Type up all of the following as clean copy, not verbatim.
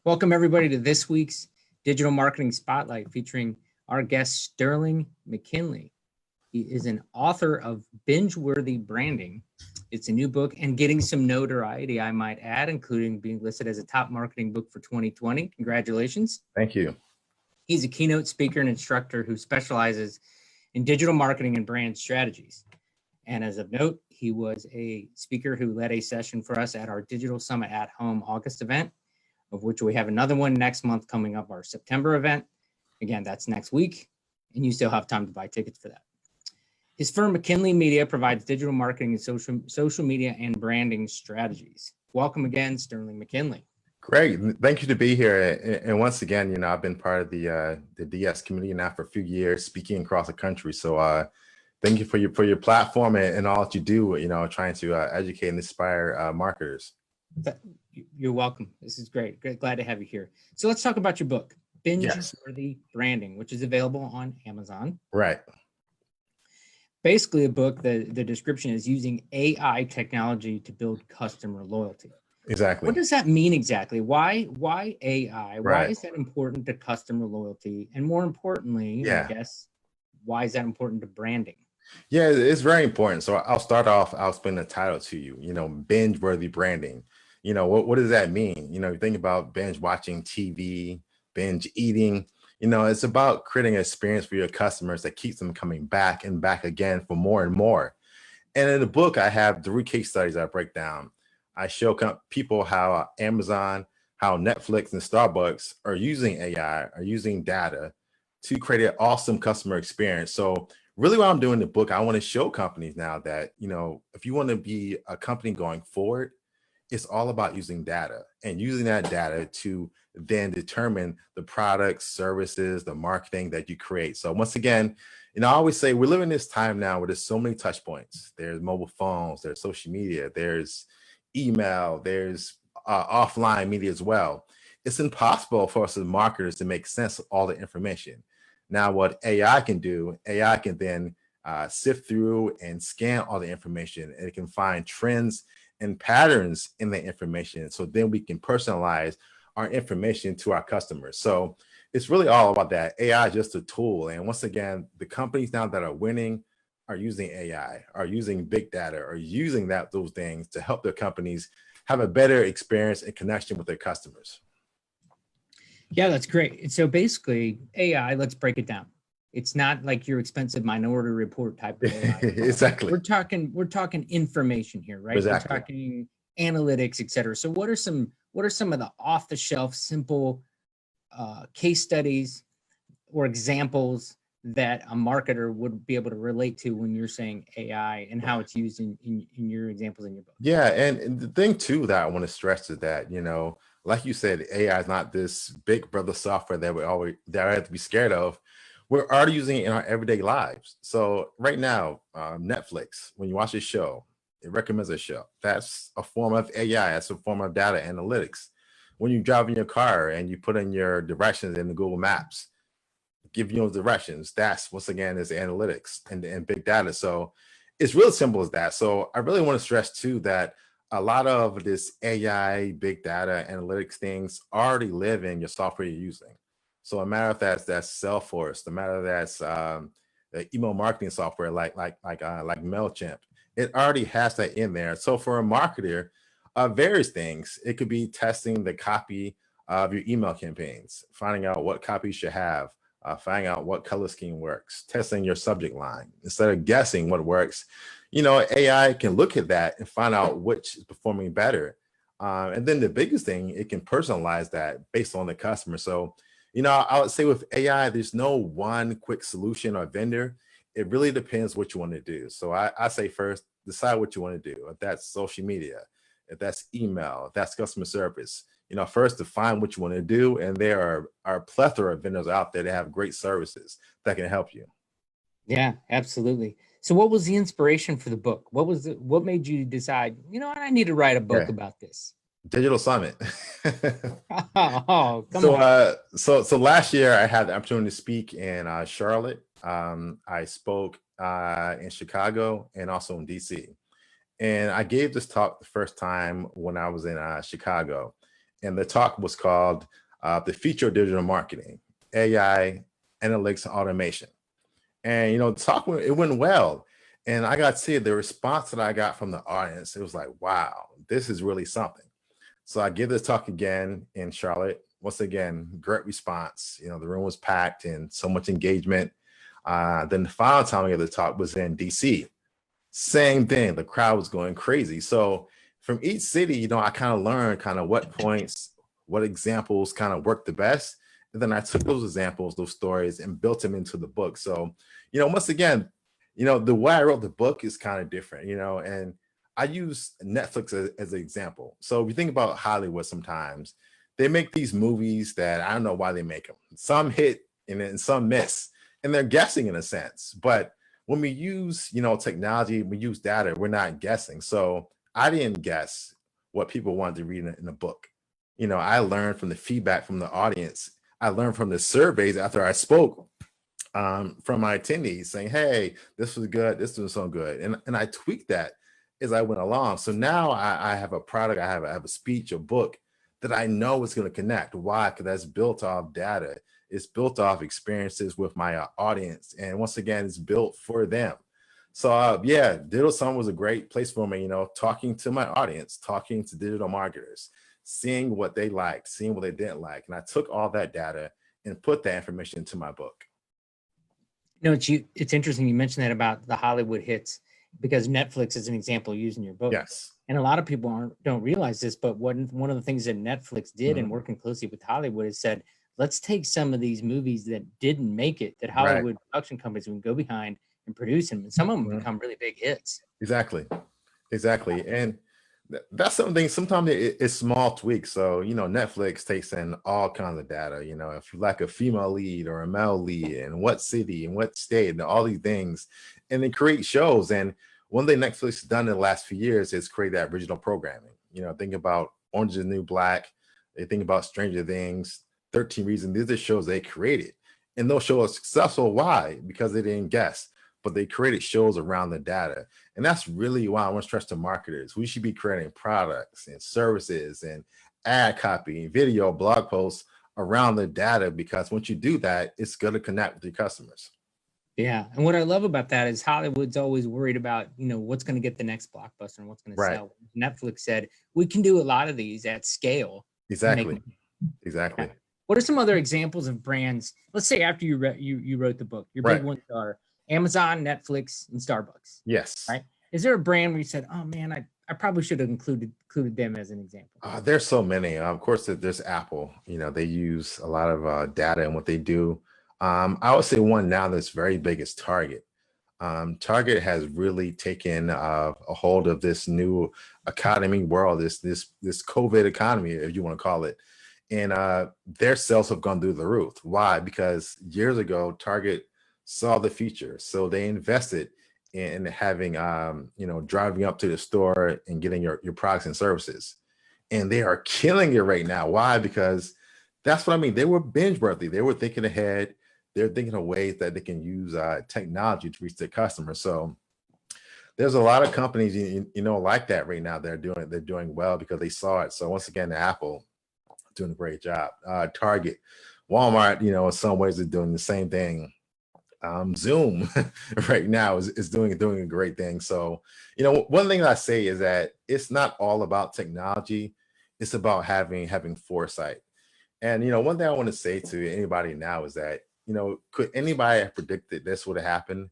Welcome everybody to this week's Digital Marketing Spotlight featuring our guest Sterling McKinley. He is an author of Binge Worthy Branding. It's a new book and getting some notoriety, I might add, including being listed as a top marketing book for 2020. Congratulations. Thank you. He's a keynote speaker and instructor who specializes in digital marketing and brand strategies. And as of note, he was a speaker who led a session for us at our Digital Summit at Home August event, of which we have another one next month coming up, our September event. Again, that's next week, and you still have time to buy tickets for that. His firm, McKinley Media, provides digital marketing and social media and branding strategies. Welcome again, Sterling McKinley. Great. Thank you to be here. And once again, I've been part of the DS community now for a few years, speaking across the country. So thank you for your platform and all that you do, trying to educate and inspire marketers. You're welcome. This is great. Glad to have you here. So let's talk about your book, Binge Worthy Branding, which is available on Amazon. Right. Basically a book, the description is using AI technology to build customer loyalty. Exactly. What does that mean exactly? Why AI? Right. Why is that important to customer loyalty? And more importantly, I guess, why is that important to branding? Yeah, it's very important. So I'll start off, I'll explain the title to you, Binge Worthy Branding. What does that mean? You think about binge watching TV, binge eating, it's about creating an experience for your customers that keeps them coming back and back again for more and more. And in the book, I have 3 case studies I break down. I show people how Amazon, how Netflix and Starbucks are using AI, are using data to create an awesome customer experience. So really what I'm doing in the book, I want to show companies now that, if you want to be a company going forward, it's all about using data and using that data to then determine the products, services, the marketing that you create. So once again, I always say we're living in this time now where there's so many touch points. There's mobile phones, there's social media, there's email, there's offline media as well. It's impossible for us as marketers to make sense of all the information. Now, what AI can do, AI can then sift through and scan all the information, and it can find trends and patterns in the information. So then we can personalize our information to our customers. So it's really all about that. AI is just a tool. And once again, the companies now that are winning are using AI, are using big data, are using those things to help their companies have a better experience and connection with their customers. Yeah, that's great. So basically AI, let's break it down. It's not like your expensive Minority Report type of AI. Exactly. We're talking information here, right? Exactly. We're talking analytics, et cetera. So what are some of the off-the-shelf, simple case studies or examples that a marketer would be able to relate to when you're saying AI and how it's used in your examples in your book? Yeah, and the thing too that I want to stress is that, like you said, AI is not this big brother software that we have to be scared of. We're already using it in our everyday lives. So right now, Netflix, when you watch a show, it recommends a show. That's a form of AI. That's a form of data analytics. When you drive in your car and you put in your directions in the Google Maps, give you those directions, that's once again is analytics and big data. So it's real simple as that. So I really want to stress too that a lot of this AI, big data, analytics things already live in your software you're using. So a matter of that's Salesforce, the matter of that's the email marketing software like MailChimp, it already has that in there. So for a marketer, various things, it could be testing the copy of your email campaigns, finding out what copy you should have, finding out what color scheme works, testing your subject line. Instead of guessing what works, AI can look at that and find out which is performing better. And then the biggest thing, it can personalize that based on the customer. So, I would say with AI, there's no one quick solution or vendor. It really depends what you want to do. So I say first, decide what you want to do. If that's social media, if that's email, if that's customer service, first define what you want to do. And there are a plethora of vendors out there that have great services that can help you. Yeah, absolutely. So what was the inspiration for the book? What made you decide, I need to write a book about this? Digital Summit. Come on. So last year I had the opportunity to speak in Charlotte. I spoke in Chicago and also in DC. And I gave this talk the first time when I was in Chicago. and the talk was called The Future of Digital Marketing, AI, Analytics, and Automation. And, the talk, it went well. And I got to see the response that I got from the audience. It was like, wow, this is really something. So I give this talk again in Charlotte. Once again, great response. The room was packed and so much engagement. Then the final time I gave the talk was in DC. Same thing. The crowd was going crazy. So from each city, I kind of learned kind of what points, what examples kind of worked the best. And then I took those examples, those stories, and built them into the book. So, once again, the way I wrote the book is kind of different, and I use Netflix as an example. So if you think about Hollywood, sometimes they make these movies that I don't know why they make them. Some hit and then some miss, and they're guessing in a sense. But when we use, technology, we use data, we're not guessing. So I didn't guess what people wanted to read in a book. I learned from the feedback from the audience. I learned from the surveys after I spoke from my attendees saying, hey, this was good, this was so good. And I tweaked that as I went along. So now I have a product, I have a speech, a book that I know is going to connect. Why? Because that's built off data. It's built off experiences with my audience. And once again, it's built for them. So yeah, Digital Summit was a great place for me, talking to my audience, talking to digital marketers, seeing what they liked, seeing what they didn't like. And I took all that data and put that information into my book. It's interesting you mentioned that about the Hollywood hits, because Netflix is an example used in your book. Yes. And a lot of people don't realize this, but one of the things that Netflix did in working closely with Hollywood is said, let's take some of these movies that didn't make it, that Hollywood production companies can go behind and produce them. And some of them become really big hits. Exactly. And that's something, sometimes it's small tweaks. So, Netflix takes in all kinds of data, if you like a female lead or a male lead, and what city and what state and all these things, and then create shows. And one thing Netflix has done in the last few years is create that original programming. Think about Orange is the New Black. They think about Stranger Things, 13 Reasons. These are shows they created. And those shows are successful. Why? Because they didn't guess, but they created shows around the data. And that's really why I want to stress to marketers. We should be creating products and services and ad copy, video, blog posts around the data, because once you do that, it's going to connect with your customers. Yeah. And what I love about that is Hollywood's always worried about, what's going to get the next blockbuster and what's going to sell. Netflix said, we can do a lot of these at scale. Exactly. Yeah. What are some other examples of brands? Let's say after you wrote the book, your big ones are Amazon, Netflix, and Starbucks. Yes. Right. Is there a brand where you said, oh man, I probably should have included them as an example? There's so many. Of course, there's Apple. They use a lot of data in what they do. I would say one now that's very big is Target. Target has really taken a hold of this new economy world, this COVID economy, if you want to call it. And their sales have gone through the roof. Why? Because years ago, Target saw the future. So they invested in having, driving up to the store and getting your products and services. And they are killing it right now. Why? Because that's what I mean. They were binge worthy. They were thinking ahead. They're thinking of ways that they can use technology to reach their customers. So there's a lot of companies, like that right now. They're doing well because they saw it. So once again, Apple doing a great job. Target, Walmart, in some ways, is doing the same thing. Zoom right now is doing a great thing. So, one thing I say is that it's not all about technology. It's about having foresight. And, one thing I want to say to anybody now is that, could anybody have predicted this would have happened,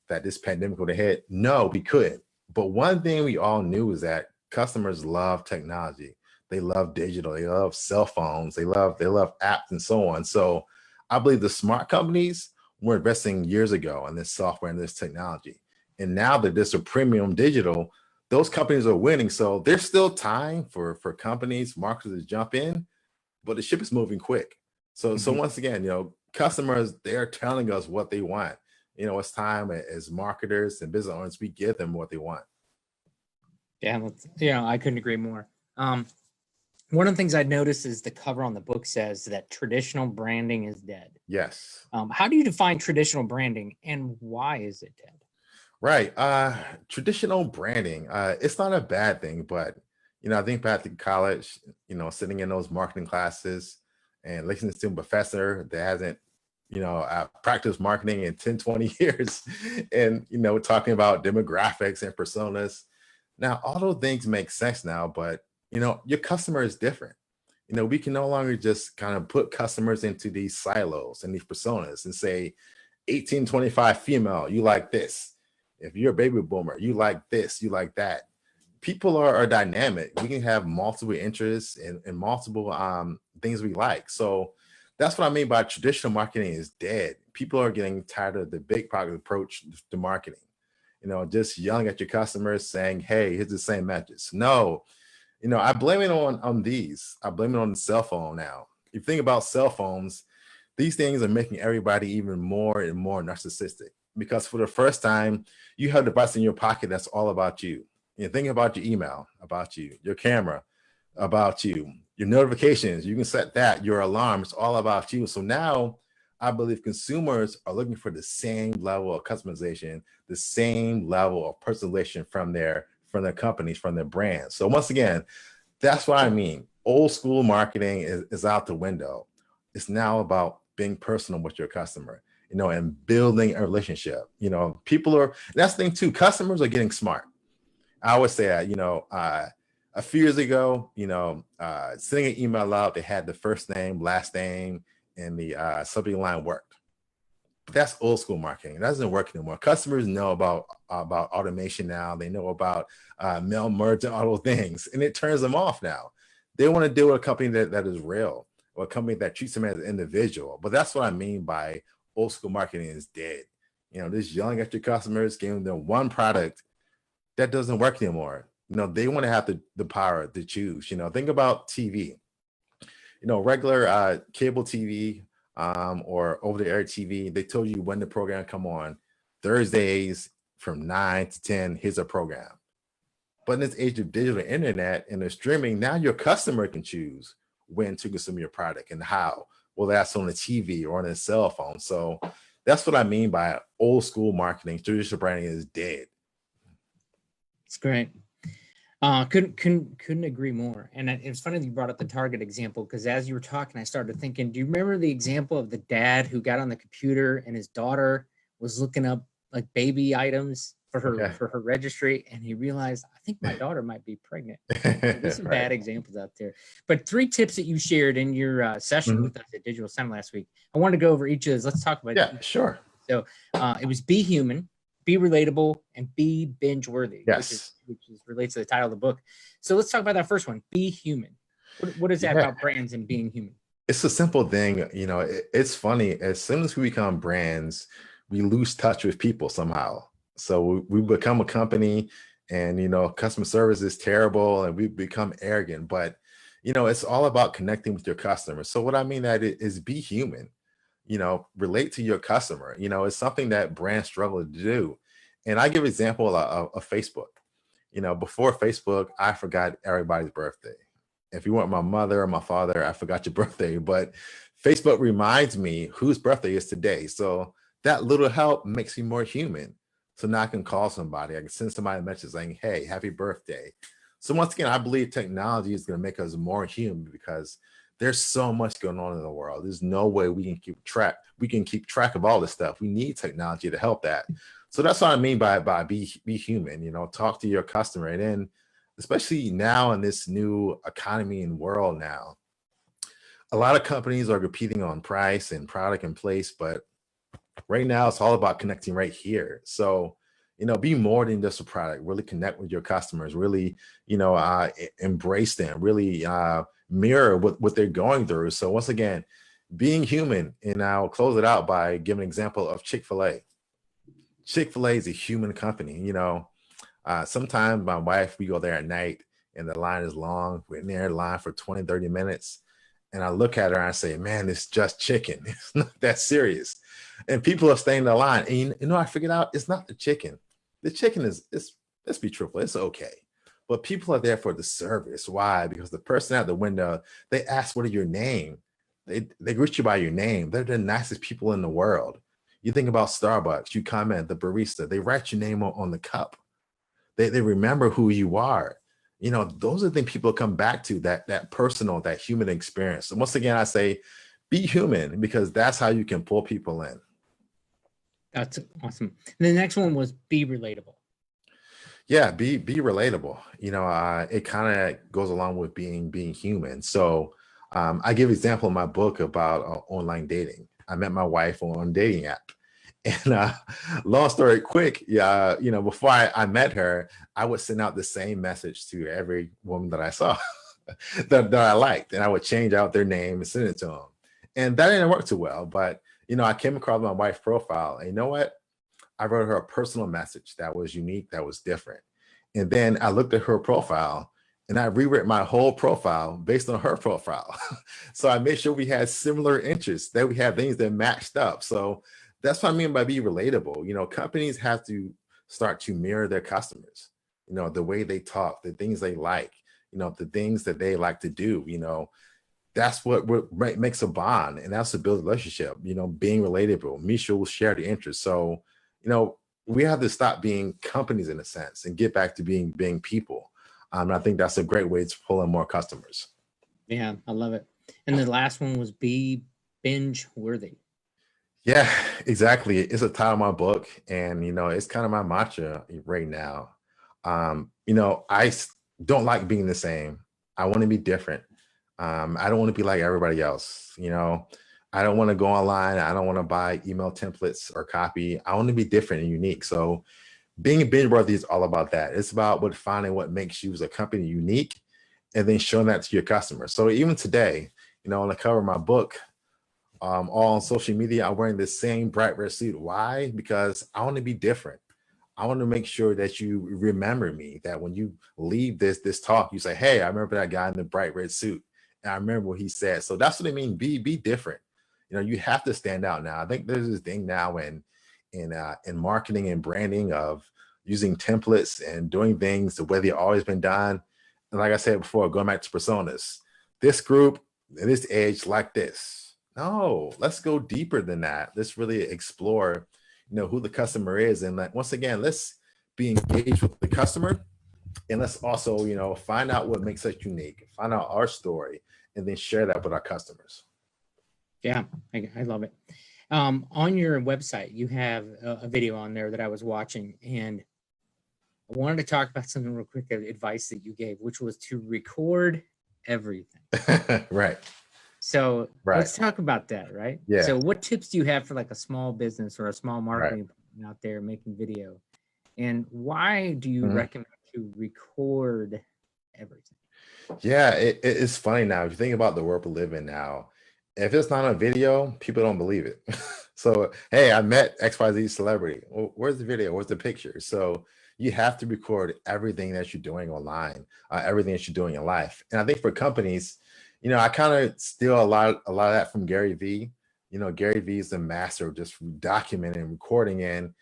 that this pandemic would have hit? No, we couldn't. But one thing we all knew is that customers love technology. They love digital. They love cell phones. They love apps and so on. So I believe the smart companies were investing years ago in this software and this technology. And now that this is a premium digital, those companies are winning. So there's still time for companies, marketers to jump in, but the ship is moving quick. So once again, customers, they're telling us what they want. It's time as marketers and business owners, we give them what they want. Yeah, I couldn't agree more. One of the things I noticed is the cover on the book says that traditional branding is dead. Yes. How do you define traditional branding, and why is it dead? Right. Traditional branding, it's not a bad thing, but I think back to college, sitting in those marketing classes and listening to a professor that hasn't, practiced marketing in 10, 20 years and, talking about demographics and personas. Now, all those things make sense now, but, your customer is different. We can no longer just kind of put customers into these silos and these personas and say, 1825 female, you like this. If you're a baby boomer, you like this, you like that. People are dynamic. We can have multiple interests and multiple things we like. So that's what I mean by traditional marketing is dead. People are getting tired of the big product approach to marketing. Just yelling at your customers saying, hey, here's the same message. No, I blame it on these. I blame it on the cell phone now. If you think about cell phones, these things are making everybody even more and more narcissistic because for the first time, you have a device in your pocket that's all about you. Think about your email, about you, your camera, about you, your notifications. You can set that, your alarm, it's all about you. So now I believe consumers are looking for the same level of customization, the same level of personalization from their companies, from their brands. So once again, that's what I mean. Old school marketing is out the window. It's now about being personal with your customer, and building a relationship. That's the thing too. Customers are getting smart. I always say that, a few years ago, sending an email out, they had the first name, last name, and the subject line worked. But that's old school marketing. It doesn't work anymore. Customers know about automation now. They know about mail merge and all those things, and it turns them off now. They want to deal with a company that is real, or a company that treats them as an individual. But that's what I mean by old school marketing is dead. Just yelling at your customers, giving them one product that doesn't work anymore. They want to have the power to choose. Think about TV. Regular cable TV or over-the-air TV, they told you when the program come on. Thursdays from 9 to 10, here's a program. But in this age of digital internet and the streaming, now your customer can choose when to consume your product and how. Well, that's on the TV or on a cell phone. So that's what I mean by old school marketing. Traditional branding is dead. It's great. Couldn't agree more. And it was funny that you brought up the Target example, because as you were talking, I started thinking, do you remember the example of the dad who got on the computer and his daughter was looking up like baby items for her registry, and he realized, I think my daughter might be pregnant. So there's some bad examples out there. But 3 tips that you shared in your session with us at Digital Summit last week. I wanted to go over each of those. Let's talk about it. Sure. So it was be human, be relatable, and be binge worthy. Yes. Which relates to the title of the book. So let's talk about that first one. Be human. What is that about brands and being human? It's a simple thing. It's funny. As soon as we become brands, we lose touch with people somehow. So we become a company, and customer service is terrible, and we become arrogant. But it's all about connecting with your customers. So what I mean that is be human. Relate to your customer. It's something that brands struggle to do. And I give an example of Facebook. Before Facebook, I forgot everybody's birthday. If you weren't my mother or my father, I forgot your birthday. But Facebook reminds me whose birthday is today. So that little help makes me more human. So now I can call somebody. I can send somebody a message saying, hey, happy birthday. So once again, I believe technology is going to make us more human because there's so much going on in the world. There's no way we can keep track. We can keep track of all this stuff. We need technology to help that. So that's what I mean by be human, talk to your customer. And then especially now in this new economy and world now, a lot of companies are competing on price and product and place, but right now it's all about connecting right here. So, be more than just a product, really connect with your customers, really, embrace them, really mirror what they're going through. So once again, being human, and I'll close it out by giving an example of Chick-fil-A. Chick-fil-A is a human company. Sometimes my wife, we go there at night and the line is long. We're in there line for 20, 30 minutes. And I look at her and I say, man, it's just chicken. It's not that serious. And people are staying in the line. And I figured out it's not the chicken. The chicken let's be truthful, it's okay. But people are there for the service. Why? Because the person at the window, they ask, what are your name? They greet you by your name. They're the nicest people in the world. You think about Starbucks, you comment, the barista, they write your name on the cup. They remember who you are. those are the things people come back to, that personal, that human experience. And once again, I say, be human, because that's how you can pull people in. That's awesome. And the next one was be relatable. Yeah, be relatable. It kind of goes along with being human. So I give an example in my book about online dating. I met my wife on a dating app. And long story quick, yeah, before I met her, I would send out the same message to every woman that I saw that I liked, and I would change out their name and send it to them. And that didn't work too well. But I came across my wife's profile, and you know what? I wrote her a personal message that was unique, that was different. And then I looked at her profile and I rewrote my whole profile based on her profile. So I made sure we had similar interests, that we had things that matched up. So that's what I mean by be relatable. Companies have to start to mirror their customers, the way they talk, the things they like, the things that they like to do. That's what makes a bond, and that's to build a relationship, being relatable, mutual shared interests. So, we have to stop being companies in a sense and get back to being people. And I think that's a great way to pull in more customers. Yeah, I love it. And the last one was be binge worthy. Yeah, exactly. It's a title of my book, and it's kind of my mantra right now. I don't like being the same. I want to be different. I don't want to be like everybody else. I don't want to go online. I don't want to buy email templates or copy. I want to be different and unique. So being binge worthy is all about that. It's about finding what makes you as a company unique, and then showing that to your customers. So even today, on the cover of my book, all on social media, I'm wearing the same bright red suit. Why? Because I want to be different. I want to make sure that you remember me, that when you leave this talk, you say, hey, I remember that guy in the bright red suit. And I remember what he said. So that's what I mean. Be different. You have to stand out now. I think there's this thing now in marketing and branding of using templates and doing things the way they've always been done. And like I said before, going back to personas, this group at this age like this. No, let's go deeper than that. Let's really explore, who the customer is. And once again, let's be engaged with the customer. And let's also, find out what makes us unique, find out our story, and then share that with our customers. Yeah, I love it. On your website, you have a video on there that I was watching, and I wanted to talk about something real quick, advice that you gave, which was to record everything. Right. So let's talk about that, right? Yeah. So what tips do you have for like a small business or a small marketing out there making video? And why do you recommend to record everything? Yeah, it's funny now. If you think about the world we live in now, if it's not a video, people don't believe it. So, hey, I met XYZ celebrity. Well, where's the video? Where's the picture? So you have to record everything that you're doing online, everything that you're doing in life. And I think for companies, I kind of steal a lot of that from Gary Vee. Gary Vee is the master of just documenting and recording. And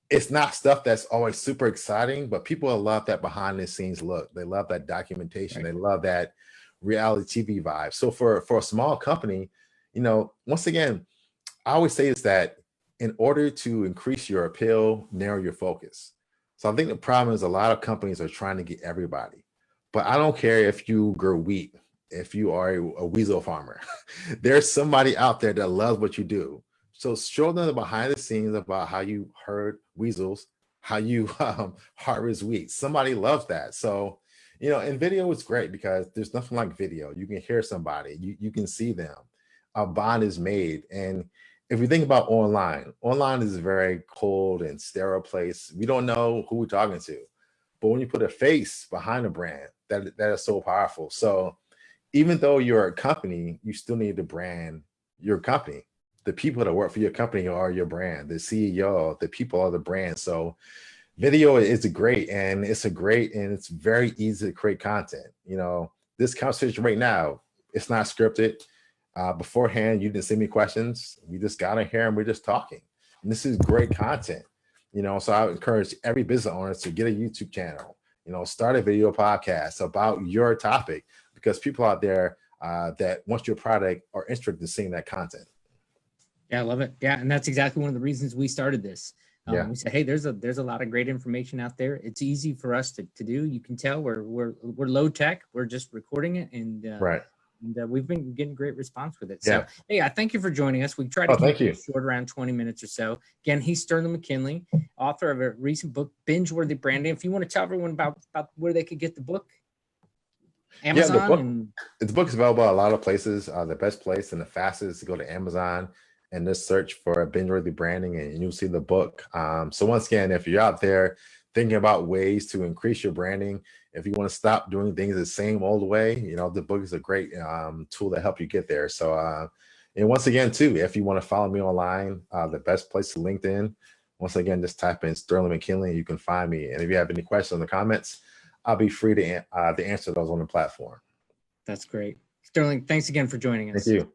it's not stuff that's always super exciting, but people love that behind the scenes look. They love that documentation. They love that reality TV vibe. So for a small company, once again, I always say is that in order to increase your appeal, narrow your focus. So I think the problem is a lot of companies are trying to get everybody, but I don't care if you grow wheat, if you are a weasel farmer, there's somebody out there that loves what you do. So show them the behind the scenes about how you herd weasels, how you harvest wheat. Somebody loves that. So, and video is great because there's nothing like video. You can hear somebody, you can see them. A bond is made. And if we think about online is a very cold and sterile place. We don't know who we're talking to. But when you put a face behind a brand, that is so powerful. So even though you're a company, you still need to brand your company. The people that work for your company are your brand. The CEO, the people are the brand. So video is great, and it's very easy to create content. This conversation right now, it's not scripted. Beforehand, you didn't send me questions. We just got in here and we're just talking. And this is great content. So I would encourage every business owner to get a YouTube channel, start a video podcast about your topic, because people out there that want your product are interested in seeing that content. Yeah, I love it. Yeah, and that's exactly one of the reasons we started this. Yeah. We said, hey, there's a lot of great information out there. It's easy for us to do. You can tell we're low tech. We're just recording it, and Right. we've been getting great response with it. Yeah. So, hey, I thank you for joining us. We try to Oh, keep thank you. it short, around 20 minutes or so. Again, he's Sterling McKinley, author of a recent book, Binge Worthy Branding. If you want to tell everyone about where they could get the book, Amazon. Yeah, the book is available at a lot of places. The best place and the fastest is to go to Amazon and just search for Binge Worthy Branding, and you'll see the book. So once again, if you're out there thinking about ways to increase your branding, if you want to stop doing things the same old way, the book is a great tool to help you get there. So, and once again, too, if you want to follow me online, the best place is LinkedIn. Once again, just type in Sterling McKinley and you can find me. And if you have any questions in the comments, I'll be free to answer those on the platform. That's great. Sterling, thanks again for joining us. Thank you.